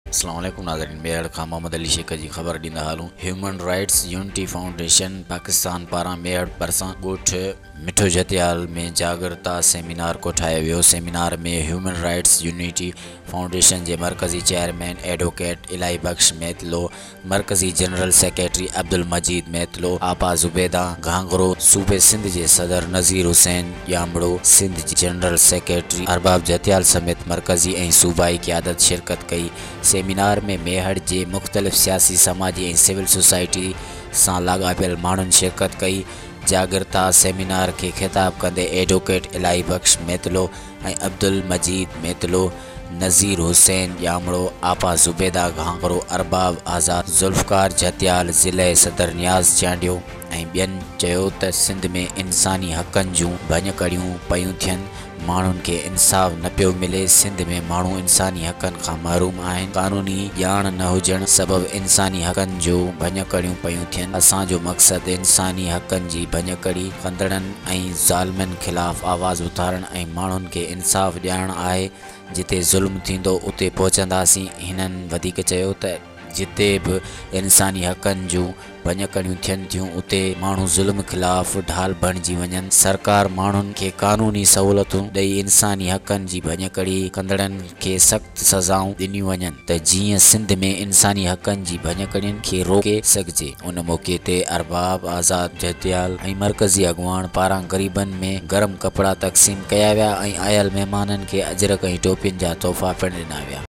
अस्सलाम वालेकुम नाज़रीन, मेरठ खां मोहम्मद अली शेख जी ख़बर ॾींदा हलूं। Human rights unity foundation Pakistan पारां मेरठ भरिसां ॻोठ मिठो जतियाल में जागरता सेमिनार कोठायो वियो। सेमिनार में ह्यूमन राइट्स यूनिटी फाउंडेशन जे मरकज़ी चेयरमैन एडवोकेट इलाही बख्श मैतलो, मरकज़ी जनरल सेक्रेटरी अब्दुल मजीद मैतलो, आपा ज़ुबैदा घांगरो, सूबे सिंध जे सदर नज़ीर हुसैन यामड़ो, सिंध जी जनरल सेक्रेटरी अरबाब जतियाल समेत मरकज़ी ऐं सूबाई क़यादत शिरकत कई। सेमिनार में मेहड़ जे मुख़्तलिफ़ सियासी समाजी ऐं सिविल सोसाइटी सां लाॻापियल माण्हुनि शिरकत कई। जागरता सेमिनार के ख़िताब कंदे एडवोकेट इलाही बख्श मैतलो ऐं अब्दुल मजीद मैतलो, नज़ीर हुसैन यामड़ो, आपा ज़ुबैदा घांगरो, अरबाब आज़ाद, ज़ुल्फ़कार जतियाल, ज़िले सदर नियाज़ चांडियो ऐं ॿियनि चयो त सिंध में इंसानी हक़नि जूं भञकड़ियूं पयूं थियनि, माण्हुनि खे इंसाफ़ न पियो मिले। सिंध में माण्हू इंसानी हक़नि खां महरूम आहिनि। क़ानूनी ॼाण न हुजण सबबि इंसानी हक़नि जूं भञकड़ियूं पयूं थियनि। असांजो मक़सदु इंसानी हक़नि जी भञकड़ी कंदड़नि ऐं ज़ालिमनि ख़िलाफ़ आवाज़ उथारणु ऐं माण्हुनि खे इंसाफ़ ॾियारणु आहे। जिते ज़ुल्म थींदो उते पहुचंदासीं। हिननि वधीक चयो त जिते बि इंसानी हक़नि जूं भञकड़ियूं थियनि थियूं उते माण्हू ज़ुल्म ख़िलाफ़ ढाल बणिजी वञनि। सरकार माण्हुनि खे क़ानूनी सहूलतूं ॾेई इंसानी हक़नि जी भञकड़ी कंदड़नि खे सख़्त सज़ाऊं ॾिनियूं वञनि त जीअं सिंध में इंसानी हक़नि जी भञकड़ियुनि खे रोके सघिजे। उन मौक़े ते अरबाब आज़ाद जतियाल ऐं मरकज़ी अॻुवाण पारां ग़रीबनि में गरम कपिड़ा तक़सीम कया विया ऐं आयल महिमाननि खे अजरक ऐं टोपियुनि जा तोहफ़ा पिणु ॾिना विया।